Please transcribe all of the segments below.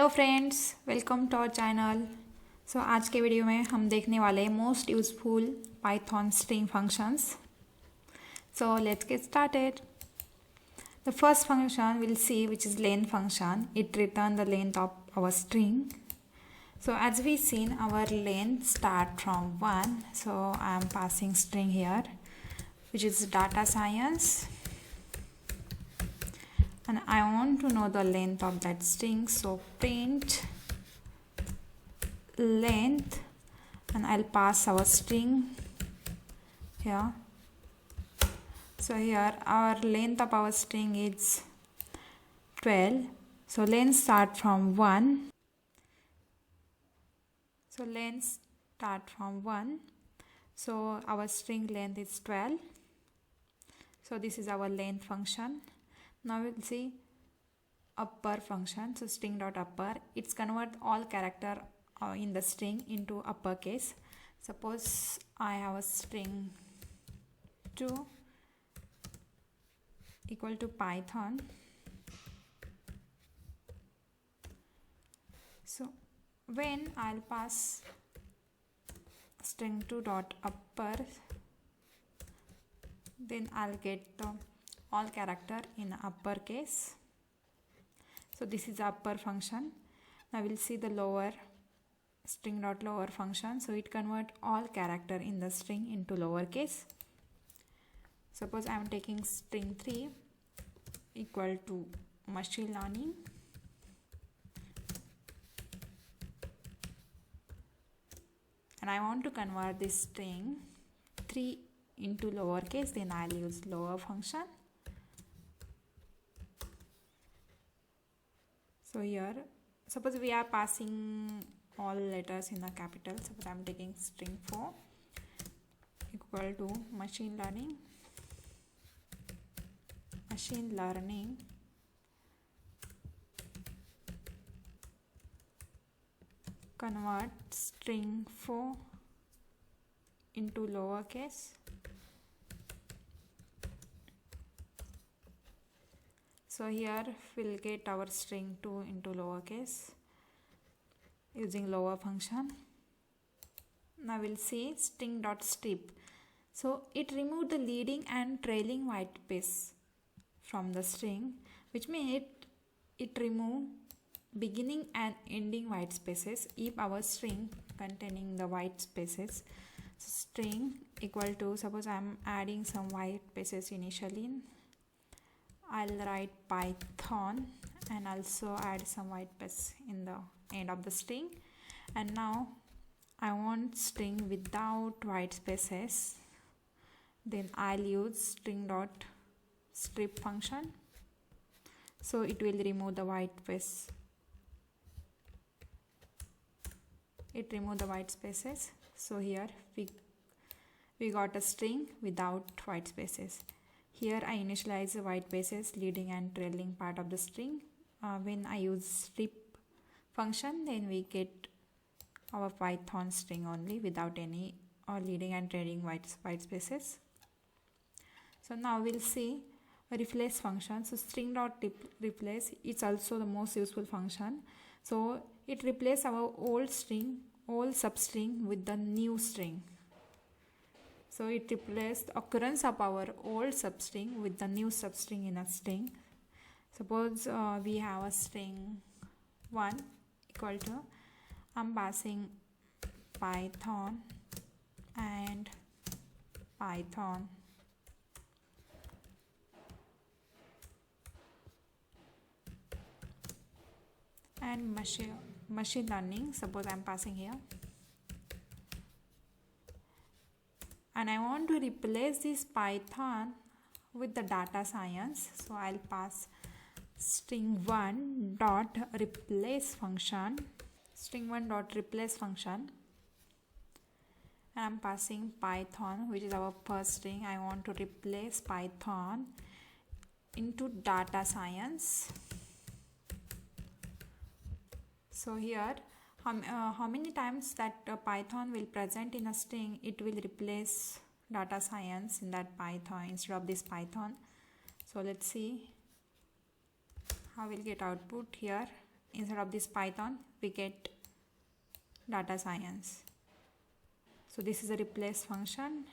Hello friends, welcome to our channel. आज के video में हम देखने वाले हैं most useful Python string functions. Let's get started. The first function we'll see, which is length function. It returns the length of our string. So as we seen, our length start from 1. So I am passing string here, which is data science. And I want to know the length of that string, so print length, and I'll pass our string here. So here our length of our string is 12. So length start from 1. So length start from 1. So our string length is 12. So this is our length function. Now we'll see upper function. So string dot upper, it's convert all character in the string into uppercase. Suppose I have a string 2 equal to Python. So when I'll pass string 2 dot upper, then I'll get the all character in uppercase. So this is upper function. Now we'll see the lower string dot lower function. So it convert all character in the string into lowercase. Suppose I am taking string 3 equal to machine learning, and I want to convert this string 3 into lowercase, then I'll use lower function. So here, suppose we are passing all letters in a capital. Suppose I am taking string 4 equal to machine learning. Convert string 4 into lowercase. So here we'll get our string 2 into lowercase using lower function. Now we'll see string dot strip. So it removed the leading and trailing white space from the string, which means it remove beginning and ending white spaces if our string containing the white spaces. So string equal to, suppose I'm adding some white spaces initially, I'll write Python and also add some white space in the end of the string. And now I want string without white spaces, then I'll use string dot strip function. So it will remove the white space. It remove the white spaces. So here we got a string without white spaces. Here I initialize the white spaces, leading and trailing part of the string. When I use strip function, then we get our Python string only without any leading and trailing white spaces. So now we'll see a replace function. So string dot replace, it's also the most useful function. So it replaces our old substring with the new string. So it replaces the occurrence of our old substring with the new substring in a string. Suppose we have a string 1 equal to, I'm passing Python and Python. And machine learning, suppose I'm passing here. And I want to replace this Python with the data science. So I'll pass string 1 dot replace function. String 1 dot replace function. And I'm passing Python, which is our first string. I want to replace Python into data science. So here, how many times that Python will present in a string, it will replace data science in that Python instead of this Python. So let's see how we'll get output here. instead of this Python we get data science. So this is a replace function.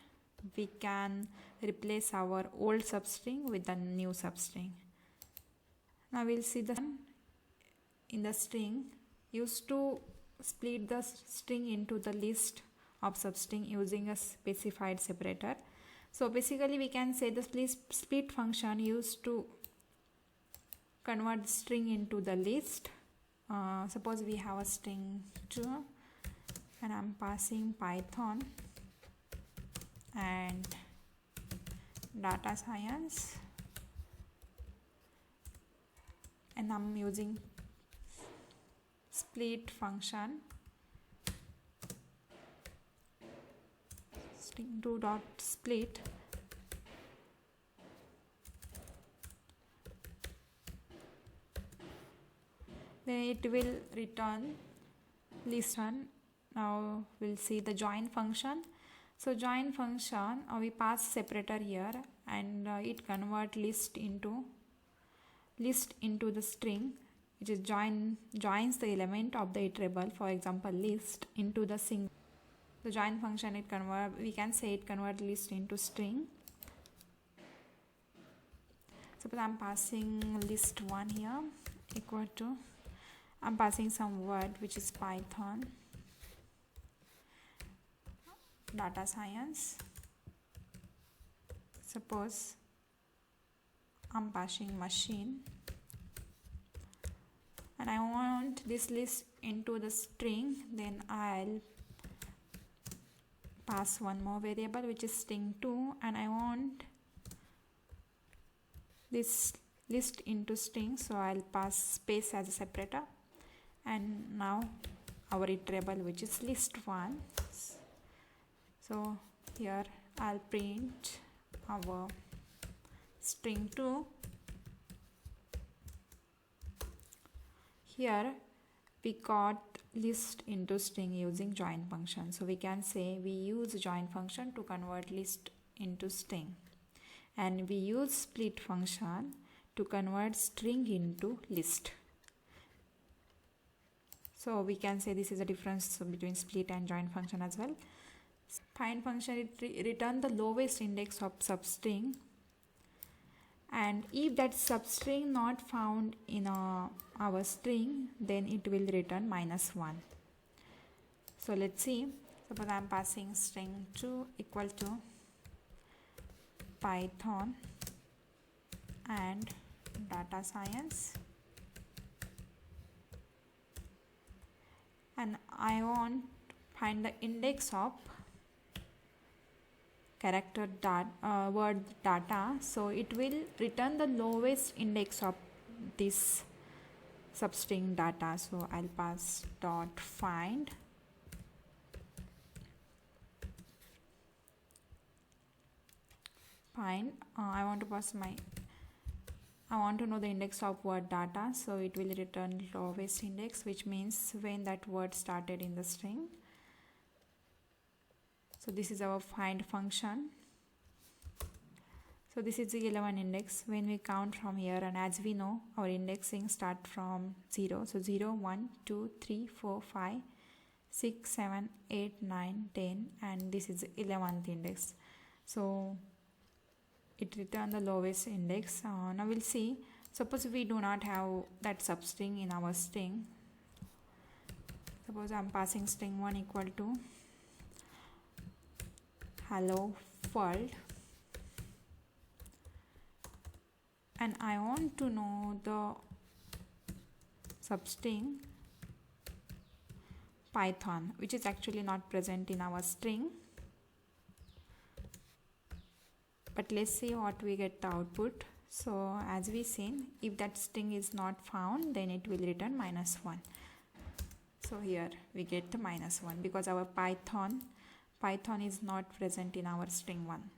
We can replace our old substring with the new substring. Now we'll see the in the string used to split the string into the list of substring using a specified separator. So basically we can say the split function used to convert the string into the list. Suppose we have a string 2 and I'm passing Python and data science, and I'm using split function string2 dot split. Then it will return list 1. Now we'll see the join function. So join function, we pass separator here and it convert list into the string, which is joins the element of the iterable, for example list, into the single. The join function we can say it convert list into string. Suppose I'm passing list 1 here equal to, I'm passing some word which is Python data science. Suppose I'm passing machine and I want this list into the string, then I'll pass one more variable which is string2 and I want this list into string, so I'll pass space as a separator, and now our iterable which is list1. So here I'll print our string2. Here we got list into string using join function. So we can say we use join function to convert list into string, and we use split function to convert string into list. So we can say this is a difference between split and join function as well. Find function, it return the lowest index of substring, and if that substring not found in our string, then it will return -1. So let's see. Suppose I'm passing string2 equal to Python and data science, and I want find the index of character word data. So it will return the lowest index of this substring data. So I'll pass dot find I want to know the index of word data, so it will return lowest index, which means when that word started in the string. So this is our find function. So this is the 11 index. When we count from here, and as we know our indexing start from 0, so 0, 1, 2, 3, 4, 5, 6, 7, 8, 9, 10, and this is 11th index. So it returned the lowest index. Now we'll see. Suppose we do not have that substring in our string. Suppose I'm passing string1 equal to hello world, and I want to know the substring Python, which is actually not present in our string. But let's see what we get the output. So as we seen, if that string is not found, then it will return -1. So here we get the -1 because our Python is not present in our string1.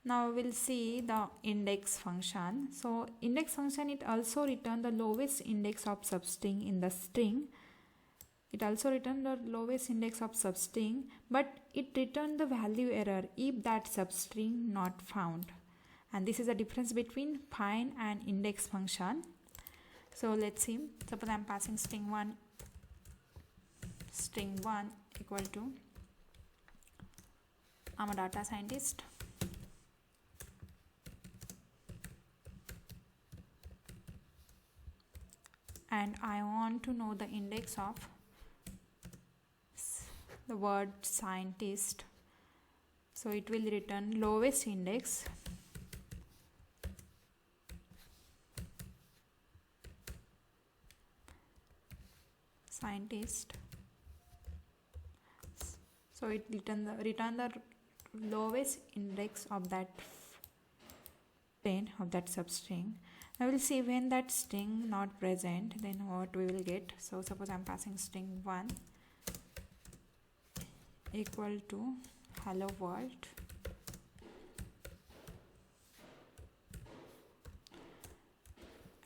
Now we'll see the index function. So index function, it also return the lowest index of substring in the string. It also returned the lowest index of substring, but it returned the value error if that substring not found. And this is the difference between find and index function. So let's see, suppose I'm passing string1 equal to I'm a data scientist and I want to know the index of the word scientist. So it will return lowest index scientist. So it return the lowest index of that substring. I will see when that string not present, then what we will get. So suppose I'm passing string 1 equal to hello world,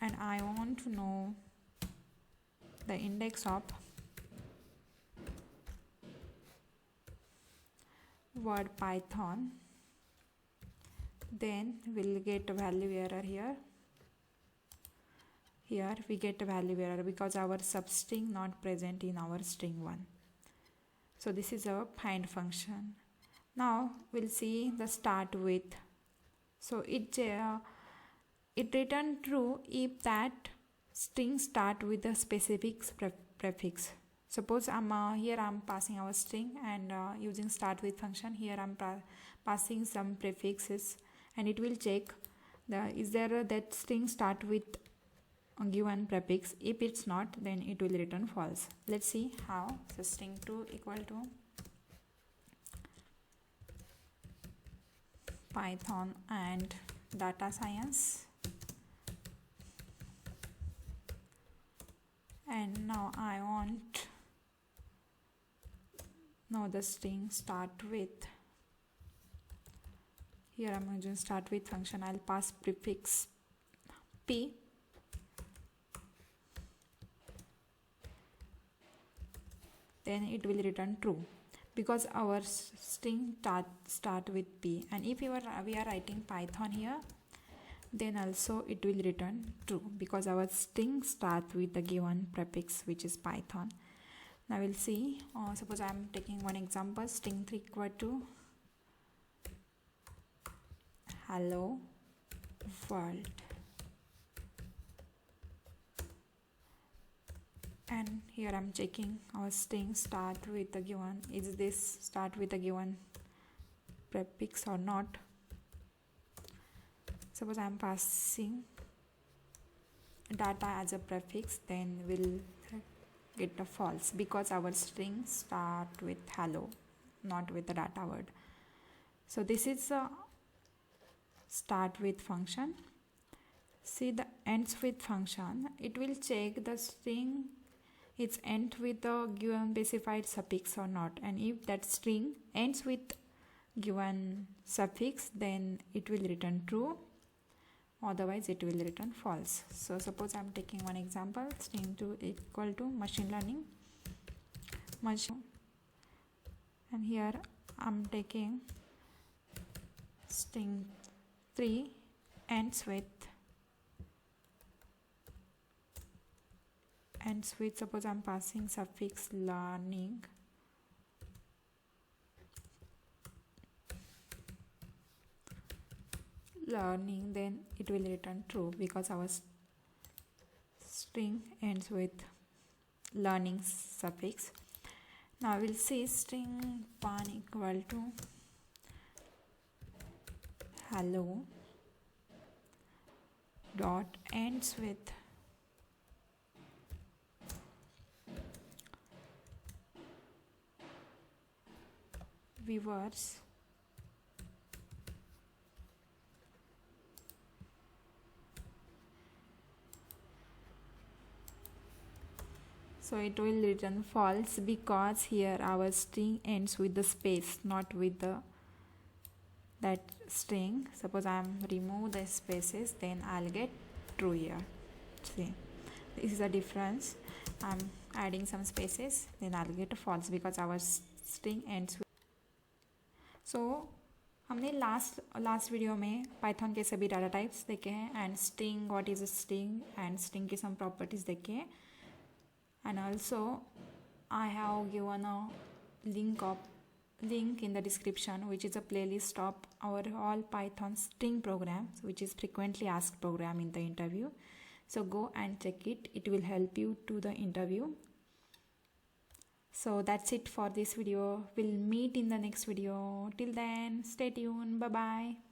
and I want to know the index of word Python, then we'll get a value error here. Here we get a value error because our substring not present in our string 1. So this is our find function. Now we'll see the start with. So it return true if that string start with a specific prefix. Suppose here I'm passing our string and using start with function. Here I'm passing some prefixes and it will check is there that string start with a given prefix. If it's not, then it will return false. Let's see how. So string 2 equal to Python and data science, and now I want know the string start with. Here I'm using start with function. I'll pass prefix p, then it will return true because our string start with p. And if we are writing Python here, then also it will return true because our string start with the given prefix which is Python. Now we'll see, suppose I'm taking one example, string 3 equal to hello world, and here I'm checking our string start with the given, is this start with the given prefix or not. Suppose I'm passing data as a prefix, then we'll get a false because our string start with hello, not with the data word. So this is a start with function. See the ends with function, it will check the string it's end with a given specified suffix or not, and if that string ends with given suffix, then it will return true, otherwise it will return false. So suppose I'm taking one example, string 2 equal to machine learning, and here I'm taking string 3 ends with suppose I'm passing suffix learning, then it will return true because our string ends with learning suffix. Now we'll see string 1 equal to hello dot ends with viewers so it will return false because here our string ends with the space, not with that string. Suppose I'm remove the spaces, then I'll get true here. See, this is the difference. I'm adding some spaces, then I'll get a false because our string ends with. So हमने last video में Python के सभी data types देखे हैं and string, what is a string and string की some properties देखे हैं. And also I have given a link in the description which is a playlist of our all Python string programs, which is frequently asked program in the interview. So go and check it. It will help you to the interview. So that's it for this video. We'll meet in the next video. Till then, stay tuned. Bye bye.